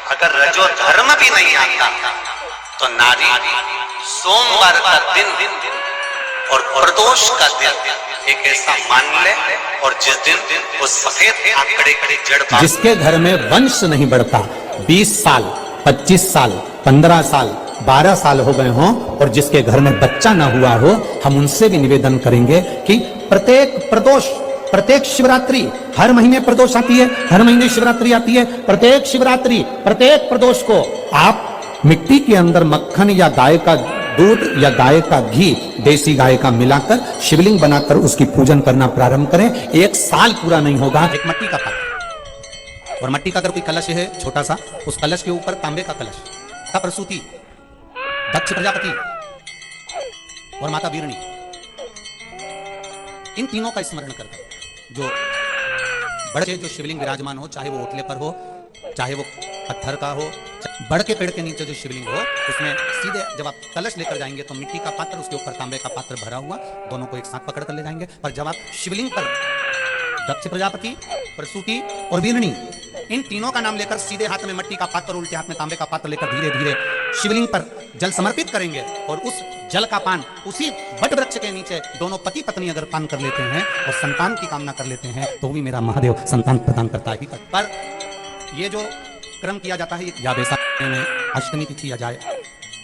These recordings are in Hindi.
अगर रजो धर्म भी नहीं आता तो नारी सोमवार का दिन और प्रदोष का दिन एक ऐसा मान ले, और जिस दिन वो सफेद आंकड़े की जड़, जिसके घर में वंश नहीं बढ़ता, 20 साल 25 साल 15 साल 12 साल हो गए हों और जिसके घर में बच्चा ना हुआ हो, हम उनसे भी निवेदन करेंगे कि प्रत्येक प्रदोष, प्रत्येक शिवरात्रि, हर महीने प्रदोष आती है, हर महीने शिवरात्रि आती है, प्रत्येक शिवरात्रि प्रत्येक प्रदोष को आप मिट्टी के अंदर मक्खन या गाय का दूध या गाय का घी, देसी गाय का मिलाकर शिवलिंग बनाकर उसकी पूजन करना प्रारंभ करें। 1 साल पूरा नहीं होगा। एक मट्टी का पात्र और मट्टी का अगर कोई कलश है छोटा सा, उस कलश के ऊपर तांबे का कलश का प्रसूति, दक्ष प्रजापति और माता बीरणी, इन तीनों का स्मरण करकर जो बड़े जो शिवलिंग विराजमान हो, चाहे वो ओटले पर हो, चाहे वो पत्थर का हो, बड़ के पेड़ के नीचे जो शिवलिंग हो, उसमें सीधे जब आप कलश लेकर जाएंगे तो मिट्टी का पात्र, उसके ऊपर तांबे का पात्र भरा हुआ, दोनों को एक साथ पकड़ कर ले जाएंगे। और जब आप शिवलिंग पर दक्ष प्रजापति, प्रसूति और बीरणी, इन तीनों का नाम लेकर सीधे हाथ में मिट्टी का पात्र और उल्टे हाथ में तांबे का पात्र लेकर धीरे धीरे शिवलिंग पर जल समर्पित करेंगे, और उस जल का पान उसी वट वृक्ष के नीचे दोनों पति पत्नी अगर पान कर लेते हैं और संतान की कामना कर लेते हैं, तो भी मेरा महादेव संतान प्रदान करता ही करता। पर ये जो क्रम किया जाता है, या बैसाख महीने में अष्टमी तिथि आ जाए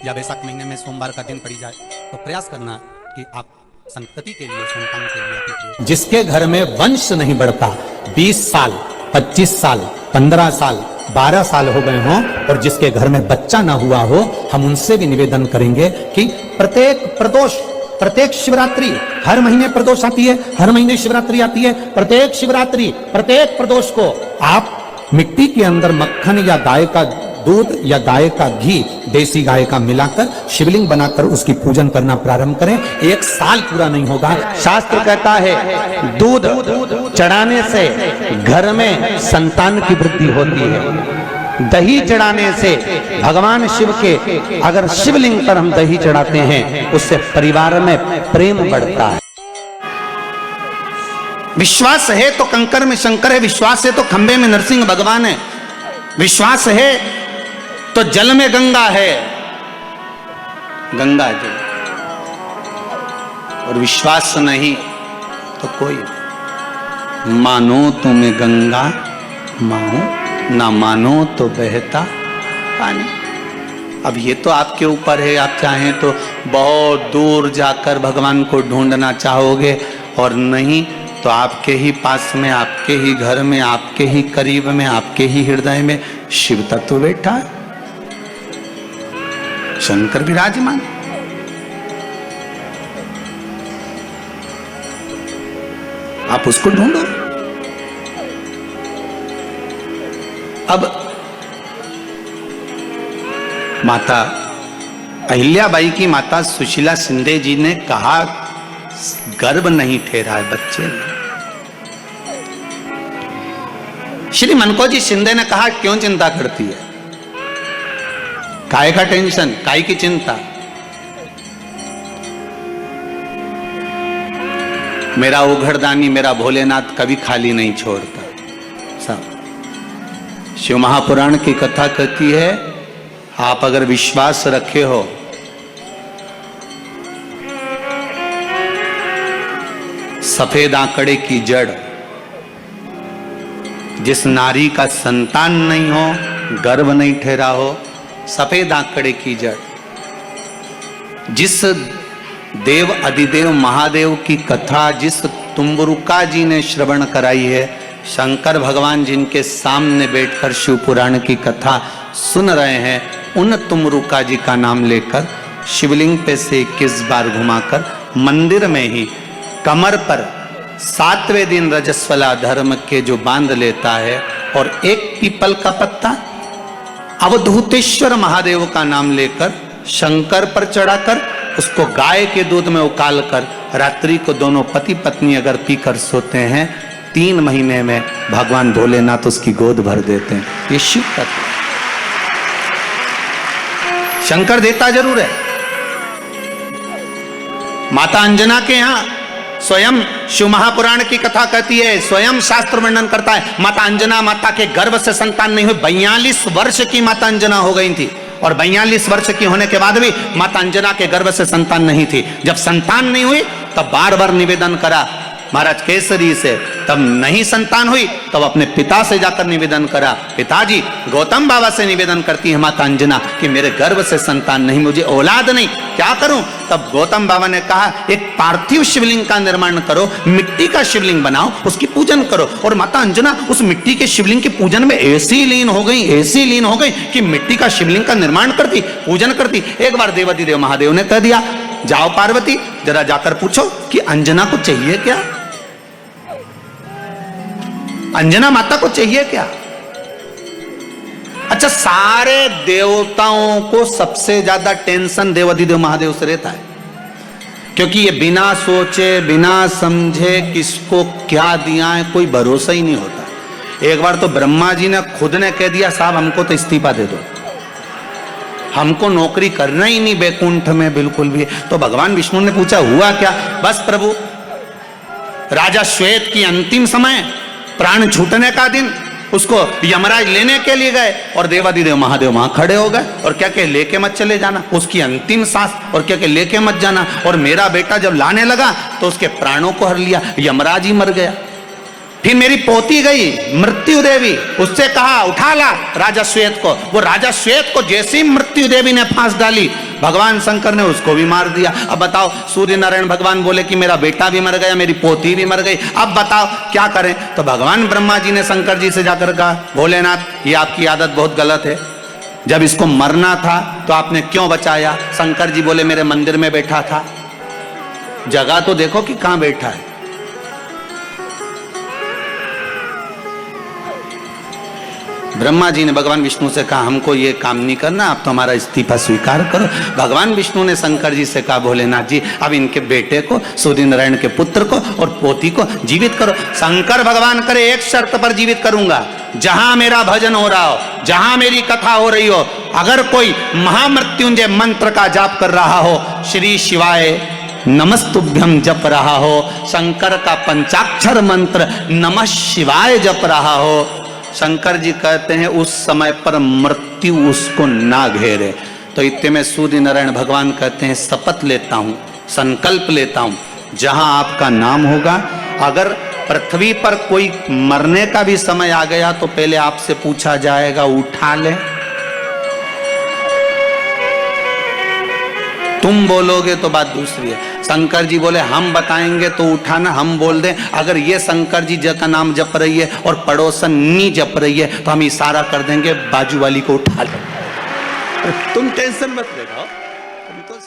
या बैसाख महीने में सोमवार का दिन पड़ी जाए, तो प्रयास करना कि आप संतति के लिए, संतान के लिए। जिसके घर में वंश नहीं बढ़ता, 20 साल 25 साल 15 साल 12 साल हो गए हों और जिसके घर में बच्चा ना हुआ हो, हम उनसे भी निवेदन करेंगे कि प्रत्येक प्रदोष, प्रत्येक शिवरात्रि, हर महीने प्रदोष आती है, हर महीने शिवरात्रि आती है, प्रत्येक शिवरात्रि प्रत्येक प्रदोष को आप मिट्टी के अंदर मक्खन या गाय का दूध या गाय का घी, देसी गाय का मिलाकर शिवलिंग बनाकर उसकी पूजन करना प्रारंभ करें। 1 साल पूरा नहीं होगा। शास्त्र कहता है दूध चढ़ाने से घर में संतान की वृद्धि होती है, दही चढ़ाने से भगवान शिव के, अगर शिवलिंग पर हम दही चढ़ाते हैं, उससे परिवार में प्रेम बढ़ता है। विश्वास है तो कंकर में शंकर है, विश्वास है तो खंबे में नरसिंह भगवान है, विश्वास है तो जल में गंगा है, गंगा जी, और विश्वास नहीं तो कोई। मानो तुम्हें गंगा मानो, ना मानो तो बहता पानी। अब ये तो आपके ऊपर है, आप चाहें तो बहुत दूर जाकर भगवान को ढूंढना चाहोगे, और नहीं तो आपके ही पास में, आपके ही घर में, आपके ही करीब में, आपके ही हृदय में शिव तत्व बैठा है, शंकर विराजमान। आप उसको ढूंढो। अब माता अहिल्याबाई की माता सुशीला शिंदे जी ने कहा, गर्भ नहीं ठहरा है बच्चे ने। श्री मनकोजी शिंदे ने कहा, क्यों चिंता करती है, काय का टेंशन, काय की चिंता। मेरा उघड़दानी, मेरा भोलेनाथ कभी खाली नहीं छोड़ता। सब शिव महापुराण की कथा कहती है, आप अगर विश्वास रखे हो, सफेद आंकड़े की जड़, जिस नारी का संतान नहीं हो, गर्भ नहीं ठहरा हो, सफेद आंकड़े की जड़, जिस देव अधिदेव महादेव की कथा जिस तुम्बरुका जी ने श्रवण कराई है, शंकर भगवान जिनके सामने बैठकर शिव पुराण की कथा सुन रहे हैं, उन तुम्बरुका जी का नाम लेकर शिवलिंग पे से 21 बार घुमाकर मंदिर में ही कमर पर 7वें दिन रजस्वला धर्म के जो बांध लेता है, और एक पीपल का पत्ता अवधूतेश्वर महादेव का नाम लेकर शंकर पर चढ़ाकर उसको गाय के दूध में उकाल कर रात्रि को दोनों पति पत्नी अगर पीकर सोते हैं, 3 महीने में भगवान भोलेनाथ उसकी गोद भर देते हैं। ये शिव तत्व, शंकर देता जरूर है। माता अंजना के यहां स्वयं शिव महापुराण की कथा कहती है, स्वयं शास्त्र वर्णन करता है, माता अंजना माता के गर्भ से संतान नहीं हुई। 42 वर्ष की माता अंजना हो गई थी और 42 वर्ष की होने के बाद भी माता अंजना के गर्भ से संतान नहीं थी। जब संतान नहीं हुई तब बार बार निवेदन करा महाराज केसरी से, तब नहीं संतान हुई तब अपने पिता से जाकर निवेदन करा। पिताजी, गौतम बाबा से निवेदन करती है माता अंजना कि मेरे गर्भ से संतान नहीं, मुझे औलाद नहीं, क्या करूं? तब गौतम बाबा ने कहा एक पार्थिव शिवलिंग का निर्माण करो, मिट्टी का शिवलिंग बनाओ, उसकी पूजन करो। और माता अंजना उस मिट्टी के शिवलिंग के पूजन में ऐसी लीन हो गई, ऐसी लीन हो गई कि मिट्टी का शिवलिंग का निर्माण करती, पूजन करती। एक बार देवाधिदेव महादेव ने कह दिया, जाओ पार्वती, जरा जाकर पूछो कि अंजना को चाहिए क्या, अंजना माता को चाहिए क्या। अच्छा, सारे देवताओं को सबसे ज्यादा टेंशन देवाधिदेव महादेव से रहता है, क्योंकि ये बिना सोचे बिना समझे किसको क्या दिया है कोई भरोसा ही नहीं होता। एक बार तो ब्रह्मा जी ने खुद ने कह दिया, साहब हमको तो इस्तीफा दे दो, हमको नौकरी करना ही नहीं बैकुंठ में बिल्कुल भी। तो भगवान विष्णु ने पूछा हुआ क्या? बस प्रभु, राजा श्वेत की अंतिम समय, प्राण छूटने का दिन, उसको यमराज लेने के लिए गए और देवाधिदेव महादेव वहां खड़े हो गए और क्या कहे, लेके मत चले जाना, उसकी अंतिम सांस, और क्या कहे, लेके मत जाना। और मेरा बेटा जब लाने लगा तो उसके प्राणों को हर लिया, यमराज ही मर गया। फिर मेरी पोती गई मृत्यु देवी, उससे कहा उठा ला राजा श्वेत को। वो राजा श्वेत को जैसे ही मृत्यु देवी ने फांस डाली, भगवान शंकर ने उसको भी मार दिया। अब बताओ, सूर्य नारायण भगवान बोले कि मेरा बेटा भी मर गया, मेरी पोती भी मर गई, अब बताओ क्या करें? तो भगवान ब्रह्मा जी ने शंकर जी से जाकर कहा, भोलेनाथ ये आपकी आदत बहुत गलत है, जब इसको मरना था तो आपने क्यों बचाया? शंकर जी बोले मेरे मंदिर में बैठा था, जगह तो देखो कि कहां बैठा है। ब्रह्मा जी ने भगवान विष्णु से कहा, हमको ये काम नहीं करना, आप तो हमारा इस्तीफा स्वीकार करो। भगवान विष्णु ने शंकर जी से कहा, भोलेनाथ जी अब इनके बेटे को, सूर्य नारायण के पुत्र को और पोती को जीवित करो। शंकर भगवान करे, एक शर्त पर जीवित करूंगा, जहां मेरा भजन हो रहा हो, जहां मेरी कथा हो रही हो, अगर कोई महामृत्युंजय मंत्र का जाप कर रहा हो, श्री शिवाय नमस्तुभ्यम जप रहा हो, शंकर का पंचाक्षर मंत्र नमः शिवाय जप रहा हो, शंकर जी कहते हैं उस समय पर मृत्यु उसको ना घेरे। तो इतने में सूर्य नारायण भगवान कहते हैं, शपथ लेता हूं, संकल्प लेता हूं, जहां आपका नाम होगा, अगर पृथ्वी पर कोई मरने का भी समय आ गया तो पहले आपसे पूछा जाएगा, उठा ले। तुम बोलोगे तो बात दूसरी है। शंकर जी बोले हम बताएंगे तो उठाना, हम बोल दें अगर ये शंकर जी का नाम जप रही है और पड़ोसन नी जप रही है तो हम इशारा कर देंगे बाजू वाली को उठा ले। तुम टेंशन मत ले, तुम तो